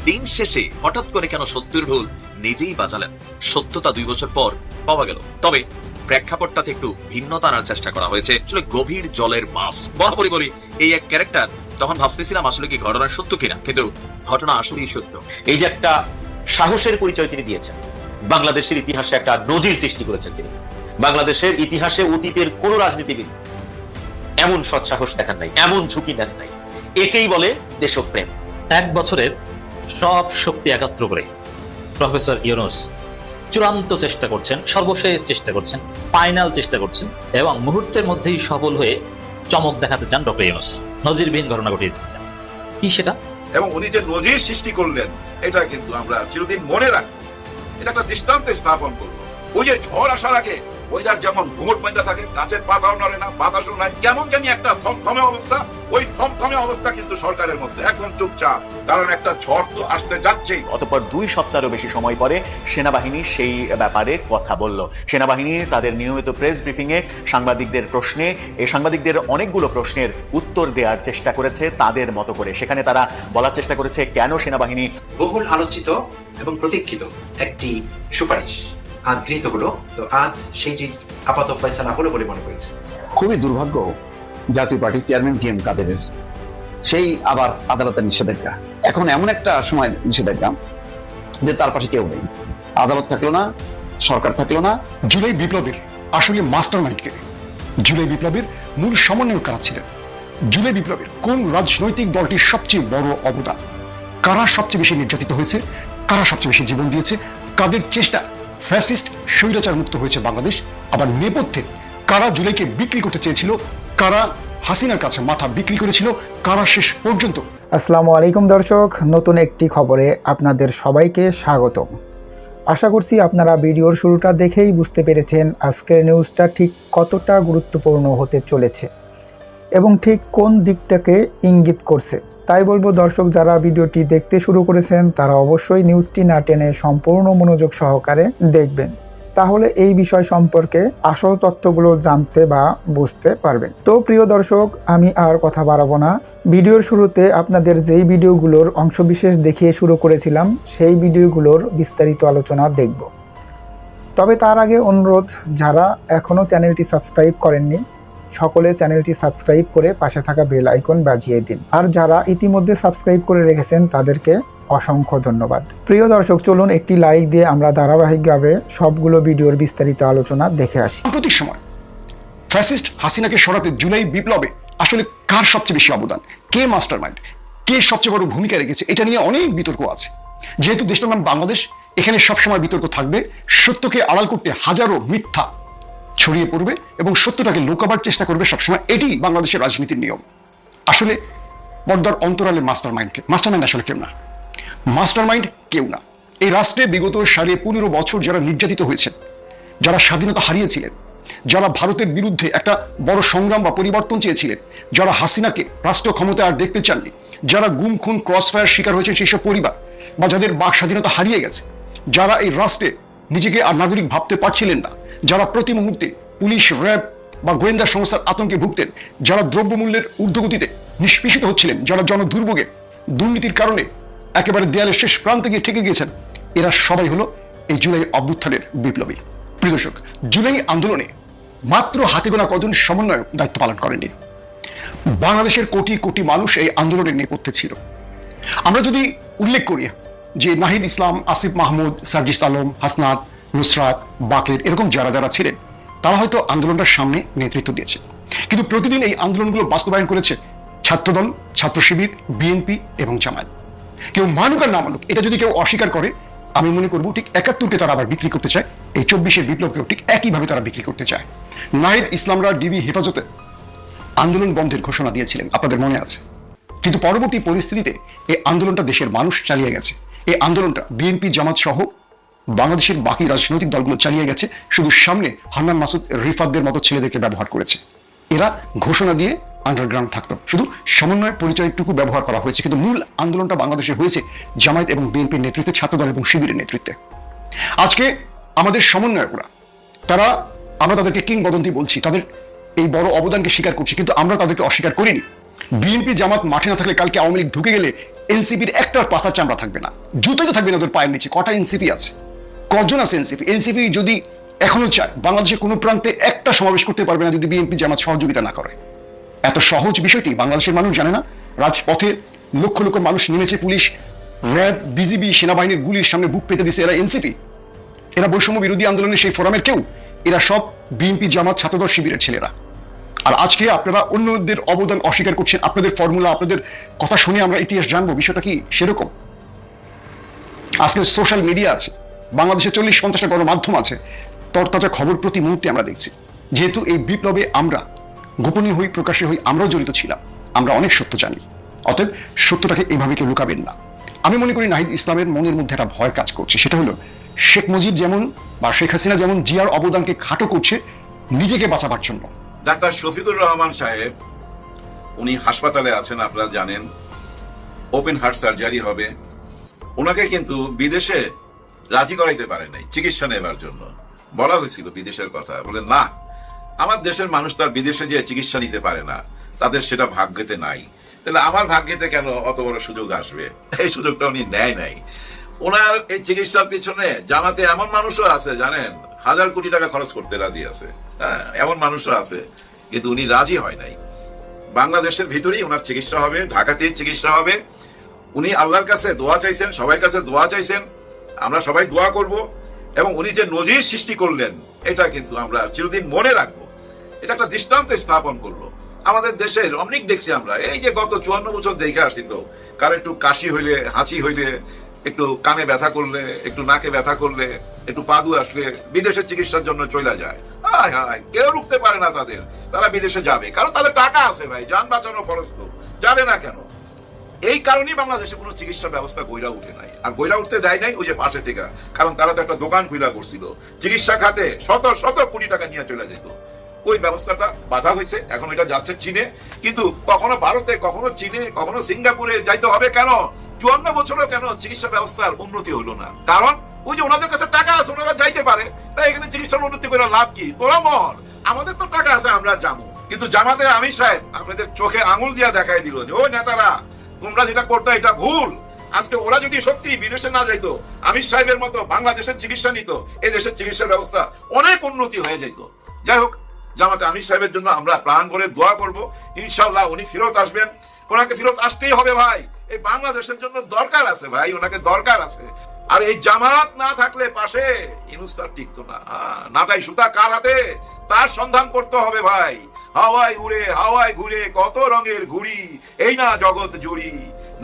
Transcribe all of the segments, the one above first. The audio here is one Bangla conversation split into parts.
দিন শেষে হঠাৎ করে কেন সত্যের ঢোল নিজেই বাজালেন? সত্যতা 2 বছর পর পাওয়া গেল। তবে প্রেক্ষাপটটাতে একটু ভিন্নতা আনার চেষ্টা করা হয়েছে। আসলে গভীর জলের মাছ বরাবরই বলি, এই এক ক্যারেক্টার। তখন ভাবতেছিলাম আসলে কি ঘটনা সত্য কিনা, কিন্তু ঘটনা আসলেই সত্য। এই যে একটা সাহসের পরিচয় তিনি দিয়েছেন, বাংলাদেশের ইতিহাসে একটা নজির সৃষ্টি করেছেন তিনি। বাংলাদেশের ইতিহাসে অতীতের কোন রাজনীতিবিদ এমন সৎসাহস দেখান নাই, এমন ঝুঁকি নেন নাই। একেই বলে দেশপ্রেম। 1 বছরের সব শক্তি একাত্র করে প্রফেসর ইউনূস চূড়ান্ত চেষ্টা করছেন, সর্বশেষ চেষ্টা করছেন, ফাইনাল চেষ্টা করছেন, এবং মুহূর্তের মধ্যেই সফল হয়ে চমক দেখাতে চান ডক্টর ইউনূস। নজিরবিহীন ঘটনা ঘটিয়ে দিতে চান। কি সেটা? এবং উনি যে নজির সৃষ্টি করলেন, এটা কিন্তু আমরা চিরদিন মনে রাখবো। এটা একটা দৃষ্টান্তে স্থাপন করবো। ওই যে ঝড় আসার আগে ওয়েদার যেমন ঘুমট বাঁধা থাকে, গাছের পাতাও নড়ে না, বাতাসও নাই, কেমন জানি একটা থমথমে অবস্থা। ওই থমথমে অবস্থা কিন্তু সরকারের মধ্যে একদম চুপচাপ, কারণ একটা ঝড় তো আসতে যাচ্ছেই। অতঃপর 2 সপ্তাহেরও বেশি সময় পরে সেনাবাহিনী সেই ব্যাপারে কথা বলল। সেনাবাহিনী তাদের নিয়মিত প্রেস ব্রিফিং এ সাংবাদিকদের প্রশ্নে, এই সাংবাদিকদের অনেকগুলো প্রশ্নের উত্তর দেওয়ার চেষ্টা করেছে তাদের মতো করে। সেখানে তারা বলার চেষ্টা করেছে কেন সেনাবাহিনী বহুল আলোচিত এবং প্রতীক্ষিত একটি সুপারিশ আজ গৃহীত হলো। তো আজ সেইটির আপাতত ফয়সালা হলো বলে মনে করেছে। খুবই দুর্ভাগ্য জাতীয় পার্টির চেয়ারম্যান জি এম কাদেরের সেই আবার আদালতের নিষেধাজ্ঞা। এখন এমন একটা সময় নিষেধাজ্ঞা যে তার পাশে কেউ নেই, আদালত থাকলো না, সরকার থাকলো না। জুলাই বিপ্লবের আসলে মাস্টার মাইন্ডকে, জুলাই বিপ্লবের মূল সমন্বয় কারা ছিলেন, জুলাই বিপ্লবের কোন রাজনৈতিক দলটির সবচেয়ে বড় অবদান, কারা সবচেয়ে বেশি নির্যাতিত হয়েছে, কারা সবচেয়ে বেশি জীবন দিয়েছে, কাদের চেষ্টা ফ্যাসিস্ট স্বৈরাচার মুক্ত হয়েছে বাংলাদেশ, আবার নেপথ্যে কারা জুলাইকে বিক্রি করতে চেয়েছিল, কারা হাসিনার কাছে মাথা বিক্রি করেছিল, কারা শেষ পর্যন্ত। আসসালামু আলাইকুম দর্শক, নতুন একটি খবরে আপনাদের সবাইকে স্বাগতম। আশা করছি আপনারা ভিডিওর শুরুটা দেখেই বুঝতে পেরেছেন আজকের নিউজটা ঠিক কতটা গুরুত্বপূর্ণ হতে চলেছে এবং ঠিক কোন দিকটাকে ইঙ্গিত করছে। তাই বলবো দর্শক, যারা ভিডিওটি দেখতে শুরু করেছেন তারা অবশ্যই নিউজটি না টেনে সম্পূর্ণ মনোযোগ সহকারে দেখবেন, তাহলে এই বিষয় সম্পর্কে আসল তথ্যগুলো জানতে বা বুঝতে পারবেন। তো প্রিয় দর্শক, আমি আর কথা বাড়াবো না। ভিডিওর শুরুতে আপনাদের যেই ভিডিওগুলোর অংশবিশেষ দেখিয়ে শুরু করেছিলাম সেই ভিডিওগুলোর বিস্তারিত আলোচনা দেখব। তবে তার আগে অনুরোধ, যারা এখনও চ্যানেলটি সাবস্ক্রাইব করেননি সকলে চ্যানেলটি সাবস্ক্রাইব করে পাশে থাকা বেল আইকন বাজিয়ে দিন, আর যারা ইতিমধ্যে সাবস্ক্রাইব করে রেখেছেন তাদেরকে অসংখ্য ধন্যবাদ। প্রিয় দর্শক, চলুন একটি লাইক দিয়ে আমরা ধারাবাহিকভাবে সবগুলো ভিডিওর বিস্তারিত আলোচনা দেখে আসি। সাম্প্রতিক সময় ফ্যাসিস্ট হাসিনাকে সরাতে জুলাই বিপ্লবে আসলে কার সবচেয়ে বেশি অবদান, কে মাস্টার মাইন্ড, কে সবচেয়ে বড় ভূমিকা রেখেছে, এটা নিয়ে অনেক বিতর্ক আছে। যেহেতু দেশটার নাম বাংলাদেশ, এখানে সবসময় বিতর্ক থাকবে। সত্যকে আড়াল করতে হাজারো মিথ্যা ছড়িয়ে পড়বে এবং সত্যটাকে লুকাবার চেষ্টা করবে সবসময়। এটি বাংলাদেশের রাজনীতির নিয়ম। আসলে পর্দার অন্তরালে মাস্টার মাইন্ড আসলে কেউ না, মাস্টার মাইন্ড কেউ না। এই রাষ্ট্রে বিগত 15.5 বছর যারা নির্যাতিত হয়েছেন, যারা স্বাধীনতা হারিয়েছিলেন, যারা ভারতের বিরুদ্ধে একটা বড় সংগ্রাম বা পরিবর্তন চেয়েছিলেন, যারা হাসিনাকে রাষ্ট্র ক্ষমতায় আর দেখতে চাননি, যারা গুম খুন ক্রসফায়ার শিকার হয়েছে সেই সব পরিবার, বা যাদের বাক স্বাধীনতা হারিয়ে গেছে, যারা এই রাষ্ট্রে নিজেকে আর নাগরিক ভাবতে পারছিলেন না, যারা প্রতি মুহূর্তে পুলিশ, র্যাব বা গোয়েন্দা সংস্থার আতঙ্কে ভুগতেন, যারা দ্রব্যমূল্যের ঊর্ধ্বগতিতে নিষ্পেষিত হচ্ছিলেন, যারা জনদুর্ভোগে দুর্নীতির কারণে একেবারে দেয়ালের শেষ প্রান্তে গিয়ে ঠেকে গিয়েছেন, এরা সবাই হলো এই জুলাই অভ্যুত্থানের বিপ্লবী। প্রিয় দর্শক, জুলাই আন্দোলনে মাত্র হাতে গোনা কজন সমন্বয়ক দায়িত্ব পালন করেনি। বাংলাদেশের কোটি কোটি মানুষ এই আন্দোলনের নেপথ্যে ছিল। আমরা যদি উল্লেখ করি যে নাহিদ ইসলাম, আসিফ মাহমুদ, সার্জিস আলম, হাসনাত, নুসরাত, বাকের, এরকম যারা যারা ছিলেন তারা হয়তো আন্দোলনটার সামনে নেতৃত্ব দিয়েছে, কিন্তু প্রতিদিন এই আন্দোলনগুলো বাস্তবায়ন করেছে ছাত্রদল, ছাত্র শিবির, বিএনপি এবং জামায়াত। কেউ মানুক আর না মানুক, এটা যদি কেউ অস্বীকার করে, আমি মনে করবো ঠিক 71কে তারা আবার বিক্রি করতে চায়, এই 24-এর বিপ্লবকেও ঠিক একইভাবে তারা বিক্রি করতে চায়। নাহিদ ইসলামরা ডিবি হেফাজতে আন্দোলন বন্ধের ঘোষণা দিয়েছিলেন, আপনাদের মনে আছে, কিন্তু পরবর্তী পরিস্থিতিতে এই আন্দোলনটা দেশের মানুষ চালিয়ে গেছে। এই আন্দোলনটা বিএনপি, জামাত সহ বাংলাদেশের বাকি রাজনৈতিক দলগুলো চালিয়ে গেছে, শুধু সামনে হান্নান মাসুদ, রিফাতদের মতো ছেলেদেরকে ব্যবহার করেছে। এরা ঘোষণা দিয়ে আন্ডারগ্রাউন্ড থাকতো, শুধু সমন্বয় পরিচয়টুকু ব্যবহার করা হয়েছে, কিন্তু মূল আন্দোলনটা বাংলাদেশে হয়েছে জামায়াত এবং বিএনপির নেতৃত্বে, ছাত্রদল এবং শিবিরের নেতৃত্বে। আজকে আমাদের সমন্বয়করা, তারা, আমরা তাদেরকে কিংবদন্তি বলছি, তাদের এই বড় অবদানকে স্বীকার করছি, কিন্তু আমরা তাদেরকে অস্বীকার করিনি। বিএনপি জামাত মাঠে না থাকলে, কালকে আওয়ামী লীগ ঢুকে গেলে এনসিপির একটার পাশার চামড়া থাকবে না, জুতোই তো থাকবে না ওদের পায়ের নিচে। কটা এনসিপি আছে, কজন আছে এনসিপি? এনসিপি যদি এখনো চায়, বাংলাদেশের কোনো প্রান্তে একটা সমাবেশ করতে পারবে না যদি বিএনপি জামাত সহযোগিতা না করে। এত সহজ বিষয়টি বাংলাদেশের মানুষ জানে না। রাজপথে লক্ষ লক্ষ মানুষ নেমেছে, পুলিশ, র্যাব, বিজিবি, সেনাবাহিনীর গুলির সামনে বুক পেতে দিচ্ছে। এরা এনসিপি, এরা বৈষম্য বিরোধী আন্দোলনের সেই ফোরামের কেউ, এরা সব বিএনপি জামাত ছাত্রদল শিবিরের ছেলেরা। আর আজকে আপনারা অন্যদের অবদান অস্বীকার করছেন। আপনাদের ফর্মুলা, আপনাদের কথা শুনে আমরা ইতিহাস জানবো, বিষয়টা কি সেরকম? আজকে সোশ্যাল মিডিয়া আছে, বাংলাদেশে 40-50টা গণমাধ্যম আছে, তরতাজা খবর প্রতি মুহূর্তে আমরা দেখছি। যেহেতু এই বিপ্লবে আমরা গোপনীয় হই, প্রকাশ্যে হই, আমরাও জড়িত ছিলাম, আমরা অনেক সত্য জানি। অতএব সত্যটাকে এভাবে কেউ লুকাবেন না। আমি মনে করি নাহিদ ইসলামের মনের মধ্যে একটা ভয় কাজ করছে, সেটা হলো শেখ মুজিব যেমন বা শেখ হাসিনা যেমন জিয়ার অবদানকে খাটো করছে নিজেকে বাঁচাবার জন্য। ডাক্তার শফিকুর রহমান সাহেব, উনি হাসপাতালে আছেন, আপনারা জানেন, ওপেন হার্ট সার্জারি হবে। ওনাকে কিন্তু বিদেশে রাজি করাইতে পারে নাই চিকিৎসা নেবার জন্য। বলা হয়েছিল বিদেশের কথা, বলে না, আমার দেশের মানুষ তার বিদেশে যে চিকিৎসা নিতে পারে না, তাদের সেটা ভাগ্যেতে নাই। তাহলে আমার ভাগ্যেতে কেন অত বড় সুযোগ আসবে? এই সুযোগটা উনি নেয় নাই। ওনার এই চিকিৎসার পিছনে জামাতে এমন মানুষও আছে জানেন, 1000 কোটি টাকা খরচ করতে রাজি আছে। হ্যাঁ, এমন মানুষও আছে, কিন্তু উনি রাজি হয় নাই। বাংলাদেশের ভিতরেই ওনার চিকিৎসা হবে, ঢাকাতেই চিকিৎসা হবে। উনি আল্লাহর কাছে দোয়া চাইছেন, সবার কাছে দোয়া চাইছেন, আমরা সবাই দোয়া করব। এবং উনি যে নজির সৃষ্টি করলেন, এটা কিন্তু আমরা চিরদিন মনে রাখবো। এটা একটা দৃষ্টান্ত স্থাপন করলো। আমাদের দেশের অনেক দেখছি আমরা, এই যে গত 54 বছর দেখে আসছি, তো কারো একটু কাশি হইলে, হাঁচি হইলে, একটু কানে ব্যথা করলে, একটু নাকে ব্যথা করলে, একটু পাদু আসলে বিদেশে চিকিৎসার জন্য চলে যায়। হায় হায়, কেউ রুখতে পারে না তাদের, তারা বিদেশে যাবে, কারণ তাদের টাকা আছে ভাই, যান বাঁচানো খরচ, তো যাবে না কেন? এই কারণেই বাংলাদেশে কোনো চিকিৎসা ব্যবস্থা গইরা উঠে নাই। আর গইরা উঠতে দেয় নাই ওই যে পাশে থেকে, কারণ তারা তো একটা দোকান খুলা করছিল চিকিৎসা খাতে, শত শত কোটি টাকা নিয়ে চলে যেত। ওই ব্যবস্থাটা বাধা হয়েছে, এখন এটা যাচ্ছে চীনে। কিন্তু কখনো ভারতে, কখনো চীনে, কখনো সিঙ্গাপুরে যাইতে হবে কেন? 54 বছরও কেন চিকিৎসা ব্যবস্থার উন্নতি হলো না? কারণ ওই যে ওনাদের কাছে টাকা আছে, ওনারা যাইতে পারে। তাই এখানে চিকিৎসার উন্নতি করে লাভ কি? তোরা মর, আমাদের তো টাকা আছে, আমরা যাবো। কিন্তু জামাতের আমির সাহেব আপনাদের চোখে আঙুল দিয়া দেখাই দিল যে, ও নেতারা, তোমরা যেটা করতে এটা ভুল। আজকে ওরা যদি সত্যি বিদেশে না যাইতো, আমির সাহেবের মতো বাংলাদেশের চিকিৎসা নিত, এই দেশের চিকিৎসা ব্যবস্থা অনেক উন্নতি হয়ে যেত। যাই হোক, জামাতে আমির সাহেবের জন্য আমরা প্রাণ ভরে দোয়া করব। ইনশাআল্লাহ উনি ফেরত আসবেন, ওনাকে ফেরত আসতেই হবে ভাই। এই বাংলাদেশের জন্য দরকার আছে ভাই, ওনাকে দরকার আছে। আর এই জামাত না থাকলে পাশে, ইউনূস স্যার টিকতো না। নাটাই সুতা কার হাতে, তার সন্ধান করতে হবে ভাই। হাওয়ায় উড়ে, হাওয়ায় ঘুরে, কত রঙের ঘুড়ি, এই না জগৎ জুড়ি।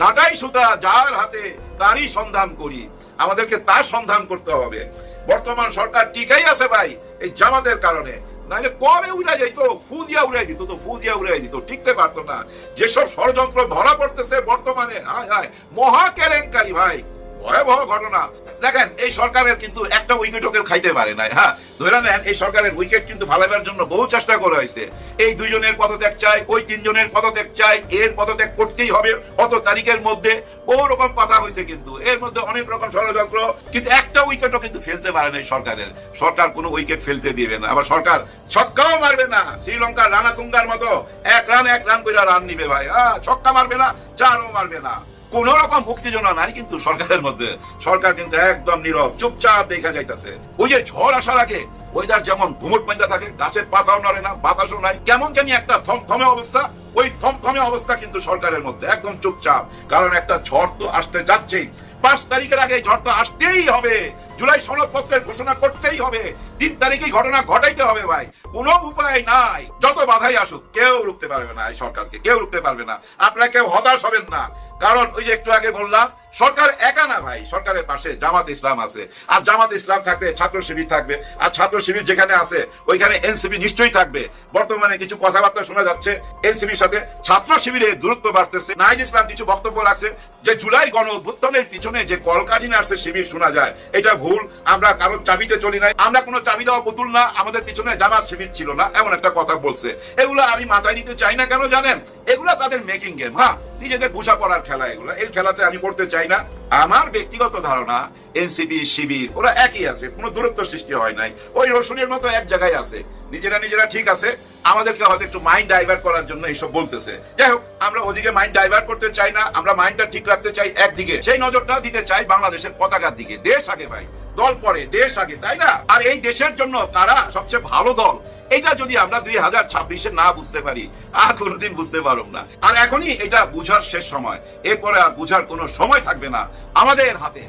নাটাই সুতা যার হাতে, তারই সন্ধান করি। আমাদেরকে তার সন্ধান করতে হবে। বর্তমান সরকার টিকাই আছে ভাই এই জামাতের কারণে, নাহলে কবে উড়ে যেত, ফু দিয়া উড়াই দিত, তো ফু দিয়া উড়াই দিত, টিকতে পারতো না। যেসব ষড়যন্ত্র ধরা পড়তেছে বর্তমানে, হায় হায়, মহা কেলেঙ্কারি ভাই, ভয়াবহ ঘটনা। দেখেন, এই সরকারের কিন্তু একটা উইকেটও কেউ খাইতে পারে নাই। হ্যাঁ, ধরে নেন এই সরকারের উইকেট কিন্তু ফালাইবার জন্য বহু চেষ্টা করা হয়েছে। এই 2 জনের পদত্যাগ চাই, ওই 3 জনের পদত্যাগ চাই, এর পদত্যাগ করতেই হবে অত তারিখের মধ্যে, বহু রকম কথা হয়েছে। কিন্তু এর মধ্যে অনেক রকম ষড়যন্ত্র, কিন্তু একটা উইকেটও কিন্তু ফেলতে পারে না সরকারের। সরকার কোনো উইকেট ফেলতে দিবে না, আবার সরকার ছক্কাও মারবে না। শ্রীলঙ্কার রানা তুঙ্গার মতো 1 রান করে রান নিবে ভাই। ছক্কা মারবে না, 4ও মারবে না। কোন রকম উত্তেজনা নাই কিন্তু সরকারের মধ্যে। সরকার কিন্তু একদম নীরব, চুপচাপ দেখা যাইতেছে। ওই যে ঝড় আসার আগে ওয়েদার যেমন ঘুমট বাঁধা থাকে, গাছের পাতাও নড়ে না, বাতাসও নাই, কেমন জানি একটা থমথমে অবস্থা, ওই থমথমে অবস্থা কিন্তু সরকারের মধ্যে, একদম চুপচাপ। কারণ একটা ঝড় তো আসতে যাচ্ছেই, 5 তারিখের আগে ঝড় তো আসতেই হবে, জুলাই সনদপত্রের ঘোষণা করতেই হবে, 3 তারিখেই ঘটনা ঘটাইতে হবে ভাই। কোনো উপায় নাই, যত বাধাই আসুক কেউ রুখতে পারবে না এই সরকারকে, কেউ রুখতে পারবে না। আপনারা কেউ হতাশ হবেন না, কারণ ওই যে একটু আগে বললাম, সরকার একা না ভাই, সরকারের পাশে জামাত ইসলাম আছে। আর জামাত ইসলাম থাকলে ছাত্র শিবির থাকবে, আর ছাত্র শিবির যেখানে আছে ওইখানে এনসিপি নিশ্চয়ই থাকবে। বর্তমানে কিছু কথাবার্তা শোনা যাচ্ছে এনসিপির সাথে ছাত্র শিবিরের দূরত্ব বাড়তেছে। নাহিদ ইসলাম কিছু বক্তব্য রাখছে যে জুলাই গণ অভ্যুত্থানের পিছনে যে কলকাঠি নার্সের শিবির শোনা যায়, এটা ভুল। আমরা কারোর চাবিতে চলি নাই, আমরা কোনো চাবি দেওয়া পুতুল না, আমাদের পিছনে জামাত শিবির ছিল না, এমন একটা কথা বলছে। এগুলো আমি মাথায় নিতে চাই না, কেন জানেন? এগুলা তাদের মেকিং গেম। হ্যাঁ, নিজেদের বোঝা পড়ার খেলা এগুলো, এই খেলাতে আমি পড়তে চাই না। আমার ব্যক্তিগত ধারণা এনসিপি শিবির ওরা একই আছে, কোনো দূরত্ব সৃষ্টি হয় নাই, ওই রসুনের মতো এক জায়গায় আছে, নিজেরা ঠিক আছে। আমাদেরকে হয়তো একটু মাইন্ড ডাইভার্ট করার জন্য এইসব বলতেছে। যাই হোক, আমরা ওদিকে মাইন্ড ডাইভার্ট করতে চাই না, আমরা মাইন্ডটা ঠিক রাখতে চাই একদিকে, সেই নজরটা দিতে চাই বাংলাদেশের পতাকার দিকে। দেশ আগে ভাই, দল পরে, দেশ আগে, তাই না? আর এই দেশের জন্য কারা সবচেয়ে ভালো দল, এটা যদি আমরা 2026-এ না বুঝতে পারি, আর কোনোদিন বুঝতে পারব না। আর এখনই এটা বুঝার শেষ সময়, এরপরে আর বুঝার কোনো সময় থাকবে না আমাদের হাতে।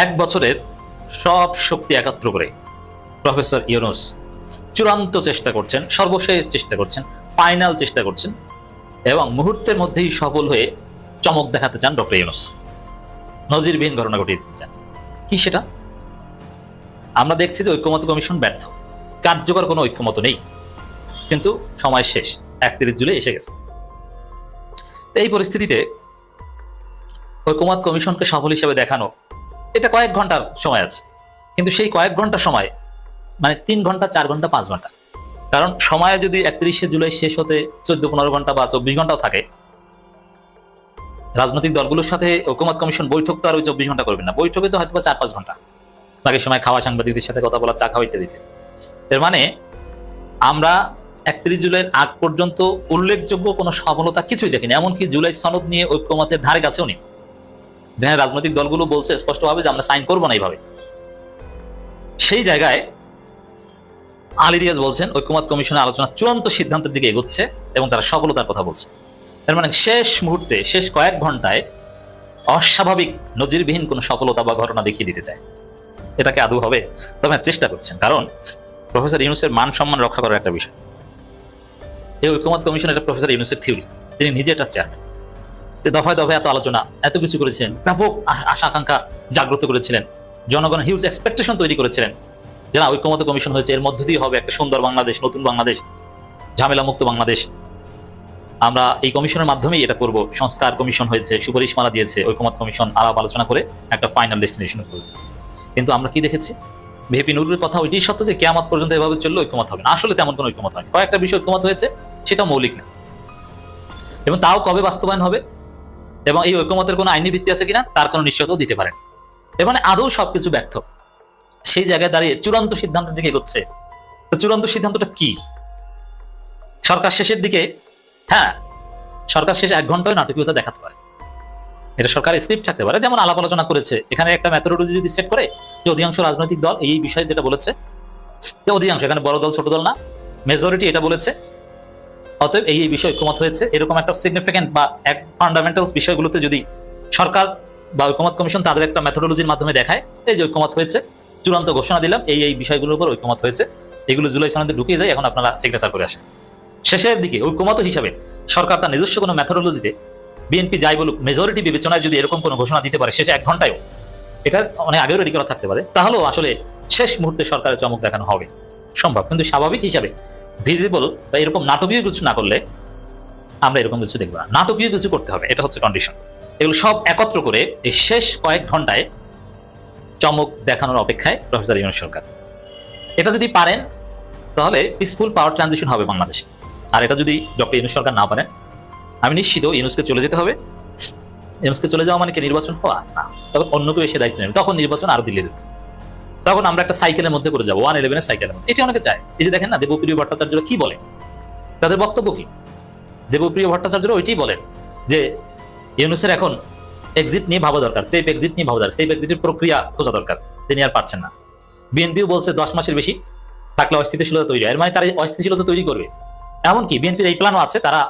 এক বছরের সব শক্তি একাত্র করে প্রফেসর ইউনূস চূড়ান্ত চেষ্টা করছেন, সর্বশেষ চেষ্টা করছেন, ফাইনাল চেষ্টা করছেন এবং মুহূর্তের মধ্যেই সফল হয়ে চমক দেখাতে চান ডক্টর ইউনূস। নজিরবিহীন ঘটনা ঘটিয়ে দিতে চান। কি সেটা? আমরা দেখছি যে ঐক্যমত কমিশন ব্যর্থ, কার্যকর কোনো ঐক্যমত নেই, কিন্তু সময় শেষ, 31 জুলাই এসে গেছে। এই পরিস্থিতিতে ঐক্যমত কমিশনকে সফল হিসেবে দেখানো, এটা কয়েক ঘন্টার সময় আছে, কিন্তু সেই কয়েক ঘন্টা সময় মানে 3 ঘন্টা, 4 ঘন্টা, 5 ঘন্টা, কারণ সময় যদি 31শে জুলাই শেষ হতে 14-15 ঘন্টা বা 24 ঘন্টাও থাকে, রাজনৈতিক দলগুলোর সাথে ঐক্যমত কমিশন বৈঠক তো আর ওই 24 ঘন্টা করবে না, বৈঠকে তো হয়তো 4-5 ঘন্টা, বাকি সময় খাওয়া, সাংবাদিকদের সাথে কথা বলা, চা খাওয়া ইত্যাদি। এর মানে আমরা 31 জুলাইয়ের আগ পর্যন্ত উল্লেখযোগ্য কোনো সফলতা কিছুই দেখিনি, এমনকি জুলাই সনদ নিয়ে ঐক্যমতের ধারে কাছেও নেই, যেখানে রাজনৈতিক দলগুলো বলছে স্পষ্টভাবে যে আমরা সাইন করবো না এইভাবে। সেই জায়গায় আলী রিয়াজ বলছেন ঐক্যমত কমিশনের আলোচনা চূড়ান্ত সিদ্ধান্তের দিকে এগোচ্ছে এবং তারা সফলতার কথা বলছে। এর মানে শেষ মুহূর্তে, শেষ কয়েক ঘন্টায় অস্বাভাবিক নজিরবিহীন কোনো সফলতা বা ঘটনা দেখিয়ে দিতে চায়। এটাকে আদৌ হবে? তবে চেষ্টা করছেন, কারণ প্রফেসর ইউনূসের মান সম্মান রক্ষা করার একটা বিষয়। এই ঐক্যমত কমিশন এটা প্রফেসর ইউনূসের থিওরি, তিনি নিজে এটা চেয়ারম্যান। দফায় দফায় এত আলোচনা, এত কিছু করেছিলেন, ব্যাপক আশা আকাঙ্ক্ষা জাগ্রত করেছিলেন, জনগণের হিউজ এক্সপেকটেশন তৈরি করেছিলেন যে না, ঐক্যমত কমিশন হয়েছে, এর মধ্য দিয়ে হবে একটা সুন্দর বাংলাদেশ, নতুন বাংলাদেশ, ঝামেলা মুক্ত বাংলাদেশ। আমরা এই কমিশনের মাধ্যমেই এটা করব। সংস্কার কমিশন হয়েছে, সুপারিশমালা দিয়েছে, ঐক্যমত কমিশন আলাপ আলোচনা করে একটা ফাইনাল ডেস্টিনেশন করবে। কিন্তু আমরা কি দেখেছি? ভিপি নুরুর কথা ওইটাই সত্য যে কিয়ামত পর্যন্ত এভাবে চললে ঐক্যমত হবে না। আসলে তেমন কোনো ঐক্যমত হয়নি, কয়েকটা বিষয় ঐক্যমত হয়েছে, সেটা মৌলিক না, এবং তাও কবে বাস্তবায়ন হবে এবং এই ঐক্যমতের কোনো আইনি ভিত্তি আছে কিনা তার কোনো নিশ্চয়তাও দিতে পারেন। এর মানে আদৌ সবকিছু ব্যর্থ। সেই জায়গায় দাঁড়িয়ে চূড়ান্ত সিদ্ধান্তের দিকে এগোচ্ছে। তো চূড়ান্ত সিদ্ধান্তটা কি? সরকার শেষের দিকে, হ্যাঁ, সরকার শেষে 1 ঘন্টায় নাটকীয়তা দেখাতে পারে, এটা সরকারের স্ক্রিপ্ট থাকতে পারে, যেমন আলাপ আলোচনা করেছে। এখানে একটা মেথোডোলজি যদি সেট করে যে অধিকাংশ রাজনৈতিক দল এই বিষয়ে যেটা বলেছে, যে অধিকাংশ, এখানে বড় দল ছোট দল না, মেজরিটি এটা বলেছে, অতএব এই বিষয় ঐক্যমত হয়েছে, এরকম একটা সিগনিফিকেন্ট বা এক ফান্ডামেন্টালস বিষয়গুলোতে যদি সরকার বা ঐক্যমত কমিশন তাদের একটা মেথোডোলজির মাধ্যমে দেখায়, এই যে ঐক্যমত হয়েছে, চূড়ান্ত ঘোষণা দিলাম, এই বিষয়গুলোর উপর ঐক্যমত হয়েছে, এগুলো জুলাই সনদে ঢুকিয়ে যায়, এখন আপনারা সিগনেচার করে আসেন। শেষের দিকে ঐক্যমত হিসাবে সরকার তার নিজস্ব কোনো মেথোডোলজিতে বিএনপি যাই বলুক, মেজরিটি বিবেচনায় যদি এরকম কোনো ঘোষণা দিতে পারে শেষে 1 ঘন্টায়ও, এটা অনেক আগেও রেডি করা থাকতে পারে, তাহলেও আসলে শেষ মুহূর্তে সরকারের চমক দেখানো হবে সম্ভব। কিন্তু স্বাভাবিক হিসাবে ভিজিবল বা এরকম নাটকীয় কিছু না করলে আমরা এরকম কিছু দেখবো না, নাটকীয় কিছু করতে হবে, এটা হচ্ছে কন্ডিশন। এগুলো সব একত্র করে এই শেষ কয়েক ঘন্টায় চমক দেখানোর অপেক্ষায় প্রফেসর ইউনূস সরকার। এটা যদি পারেন তাহলে পিসফুল পাওয়ার ট্রানজিশন হবে বাংলাদেশে। আর এটা যদি ডক্টর ইউনূস সরকার না পারেন, আমি নিশ্চিত ইউনূসকে চলে যেতে হবে। ইউনূসকে চলে যাওয়া মানে কি নির্বাচন হওয়া না, তখন অন্য কেউ এসে দায়িত্ব নেবে, তখন নির্বাচন আরো দিল্লি দেবে, তখন আমরা একটা সাইকেলের মধ্যে পড়ে যাবো, 111 সাইকেলের মধ্যে। এটা অনেকে চায়। এই যে দেখেন না, দেবপ্রিয় ভট্টাচার্যরা কি বলে, তাদের বক্তব্য কি? দেবপ্রিয় ভট্টাচার্যরা ওইটাই বলেন যে ইউনূসের এখন এক্সিট নিয়ে ভাবা দরকার, সেফ এক্সিট নিয়ে ভাবা দরকার, সেফ এক্সিটের প্রক্রিয়া খোঁজা দরকার, তিনি আর পারছেন না। বিএনপিও বলছে 10 মাসের বেশি থাকলে অস্থিতিশীলতা তৈরি হয়, এর মানে তারা অস্থিতিশীলতা তৈরি করবে। এমনকি বিএনপির এই প্ল্যানও আছে, তারা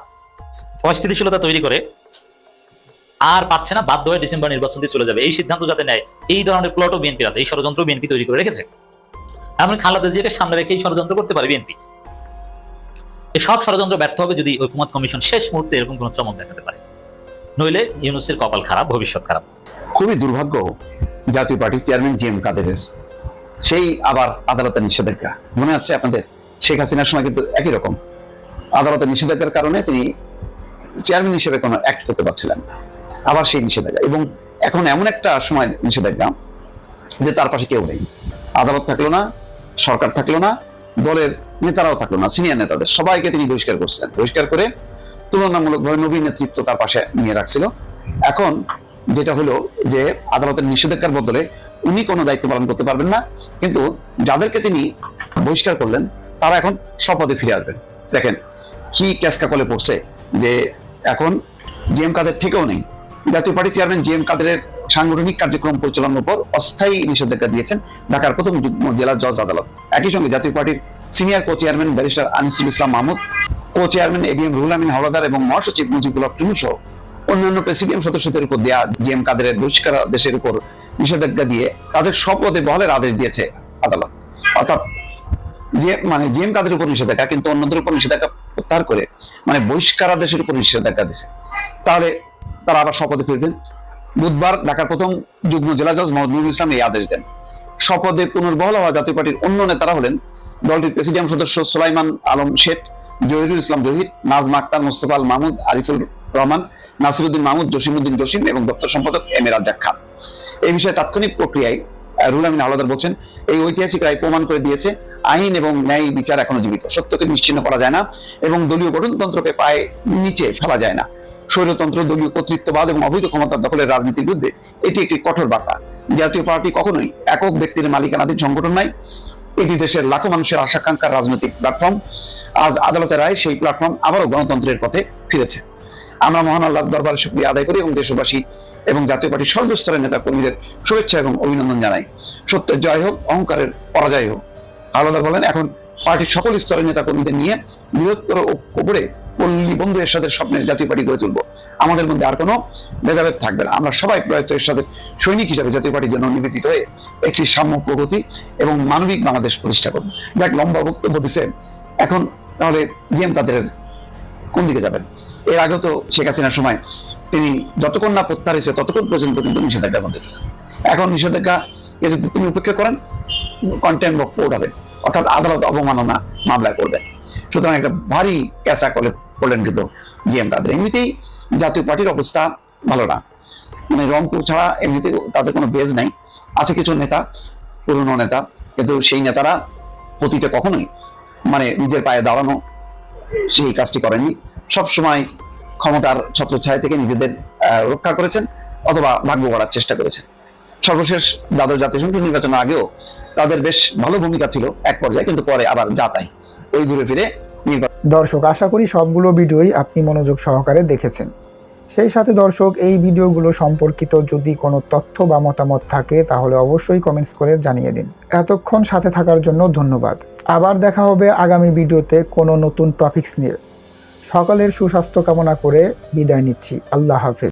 অস্থিতিশীলতা তৈরি করে আর পাচ্ছে না, বাধ্য হয়ে ডিসেম্বর নির্বাচন দিয়ে চলে যাবে, এই সিদ্ধান্ত যাতে নেয়। এই ধরনের প্লটও বিএনপির আছে, এই ষড়যন্ত্র বিএনপি তৈরি করে রেখেছে। এমন খালেদা জিয়াকে সামনে রেখে এই ষড়যন্ত্র করতে পারে বিএনপি। এই সব ষড়যন্ত্র ব্যর্থ হবে যদি ঐক্যমত কমিশন শেষ মুহূর্তে এরকম কোনো চমক দেখাতে পারে, নইলে ইউনূসের কপাল খারাপ, ভবিষ্যৎ খারাপ। খুবই দুর্ভাগ্য জাতীয় পার্টির চেয়ারম্যান জি এম কাদেরের সেই আবার আদালতের নিষেধাজ্ঞা। মনে আছে আপনাদের? শেখ হাসিনার সময় কিন্তু একই রকম আদালতের নিষেধাজ্ঞার কারণে তিনি চেয়ারম্যান হিসেবে কোনো অ্যাক্ট করতে পারছিলেন না, আবার সেই নিষেধাজ্ঞা। এবং এখন এমন একটা সময় নিষেধাজ্ঞা যে তার পাশে কেউ নেই, আদালত থাকলো না, সরকার থাকলো না, দলের নেতারাও থাকলো না, সিনিয়র নেতাদের সবাইকে তিনি বহিষ্কার করছিলেন। বহিষ্কার করে তুলনামূলকভাবে নবীন নেতৃত্ব তার পাশে নিয়ে রাখছিল। এখন যেটা হলো যে আদালতের নিষেধাজ্ঞার বদলে উনি কোনো দায়িত্ব পালন করতে পারবেন না, কিন্তু যাদেরকে তিনি বহিষ্কার করলেন তারা এখন স্বপদে ফিরে আসবেন। দেখেন কি ক্যাসকাকলে পড়ছে যে এখন জিএম কাদের থেকেও নেই। জাতীয় পার্টি চেয়ারম্যান জিএম কাদেরের সাংগঠনিক কার্যক্রম পরিচালনার উপর অস্থায়ী নিষেধাজ্ঞা দিয়েছেন ঢাকার প্রথম যুগ্ম জেলা জজ আদালত। একই সঙ্গে জাতীয় পার্টির senior co chairman barrister Anisul Islam Mahmud, co chairman ABM Ruhul Amin Howlader এবং মহাসচিব মুজিবুল হক টুনু সহ অন্যান্য প্রেসিডিয়াম সদস্যদের উপর দেয়া জিএম কাদেরের বহিষ্কারাদেশের উপর নিষেধাজ্ঞা দিয়ে তাদের স্বপদে বহালের আদেশ দিয়েছে আদালত। অর্থাৎ জিএম কাদের উপর নিষেধাজ্ঞা, কিন্তু অন্যদের উপর নিষেধাজ্ঞা প্রত্যাহার করে বহিষ্কারাদেশের উপর নিষেধাজ্ঞা দিছে। তাহলে তারা আবার শপথে ফিরবেন। বুধবার ঢাকার প্রথম যুগ্ম জেলা জজ মোহাম্মদ নুরুল ইসলাম এই আদেশ দেন। শপথে পুনর্বহাল হওয়া জাতীয় পার্টির অন্য নেতারা হলেন দলটির প্রেসিডিয়াম সদস্য সুলাইমান আলম শেখ, জহিরুল ইসলাম জহির, নাজমা আক্তার, মোস্তফা আল মাহমুদ, আরিফুল রহমান, নাসিরউদ্দিন মাহমুদ, জসিমউদ্দিন জসিম এবং দপ্তর সম্পাদক এম এ রাজ্জাক খান। এই বিষয়ে তাৎক্ষণিক প্রক্রিয়ায় রুহুল আমিন হাওলাদার বলছেন, এই ঐতিহাসিক রায় প্রমাণ করে দিয়েছে আইন এবং ন্যায় বিচার এখনো জীবিত। সত্যকে নিশ্চিহ্ন করা যায় না এবং দলীয় গঠনতন্ত্রকে পায়ে নিচে ফেলা যায় না। স্বৈরতন্ত্র, দলীয় কর্তৃত্ববাদ এবং অবৈধ ক্ষমতার দখলের রাজনীতির বিরুদ্ধে এটি একটি কঠোর বার্তা। জাতীয় পার্টি কখনোই একক ব্যক্তির মালিকানাধীন সংগঠন নয়, এটি দেশের লাখো মানুষের আশাকাঙ্ক্ষার রাজনৈতিক প্ল্যাটফর্ম। আজ আদালতের রায় সেই প্ল্যাটফর্ম আবারও গণতন্ত্রের পথে ফিরেছে। আমরা মহান আল্লাহর দরবারে শুকরিয়া আদায় করি এবং দেশবাসী এবং জাতীয় পার্টির সর্বস্তরের নেতা কর্মীদের শুভেচ্ছা এবং অভিনন্দন জানাই। সত্যের জয় হোক, অহংকারের পরাজয় হোক। হাওলাদার বলেন, এখন পার্টির সকল স্তরের নেতা কর্মীদের নিয়ে বৃহত্তর উপরে পল্লী বন্ধু এরশাদের স্বপ্নের জাতীয় পার্টি গড়ে তুলব। আমাদের মধ্যে আর কোনো ভেদাভেদ থাকবে না। আমরা সবাই প্রয়াত এরশাদের সৈনিক হিসাবে জাতীয় পার্টির জন্য নিবেদিত হয়ে একটি সাম্য, প্রগতি এবং মানবিক বাংলাদেশ প্রতিষ্ঠা করব। যাক, লম্বা বক্তব্য দিছে। এখন তাহলে জিএম কাদেরের কোন দিকে যাবেন? এর আগেও তো শেখ হাসিনার সময় তিনি যতক্ষণ না প্রত্যাহার হয়েছে ততক্ষণ পর্যন্ত কিন্তু নিষেধাজ্ঞার মধ্যে ছিলেন। এখন নিষেধাজ্ঞা যদি তিনি উপেক্ষা করেন, কন্টেম্প অফ কোর্ট হবে, অর্থাৎ আদালত অবমাননা মামলায় করবেন। সুতরাং একটা ভারী ক্যাচা করলেন কিন্তু জিএম কাদের। এমনিতেই জাতীয় পার্টির অবস্থা ভালো না, মানে রংপুর ছাড়া এমনিতে তাদের কোনো বেজ নাই। আছে কিছু নেতা, পুরনো নেতা, কিন্তু সেই নেতারা অতীতে কখনোই নিজের পায়ে দাঁড়ানো সেই কাজটি করেননি। সবসময় ক্ষমতার ছত্রছায়া থেকে নিজেদের রক্ষা করেছেন অথবা ভাগ্য গড়ার চেষ্টা করেছেন। সর্বশেষ দ্বাদশ জাতীয় সংসদ নির্বাচনের আগেও তাদের বেশ ভালো ভূমিকা ছিল এক পর্যায়ে, কিন্তু পরে আবার যাতাই ওই ঘুরে ফিরে নির্বাচন। দর্শক, আশা করি সবগুলো ভিডিওই আপনি মনোযোগ সহকারে দেখেছেন। সেই সাথে দর্শক, এই ভিডিওগুলো সম্পর্কিত যদি কোনো তথ্য বা মতামত থাকে তাহলে অবশ্যই কমেন্টস করে জানিয়ে দিন। এতক্ষণ সাথে থাকার জন্য ধন্যবাদ। আবার দেখা হবে আগামী ভিডিওতে কোনো নতুন টপিকস নিয়ে। সকলের সুস্বাস্থ্য কামনা করে বিদায় নিচ্ছি। আল্লাহ হাফেজ।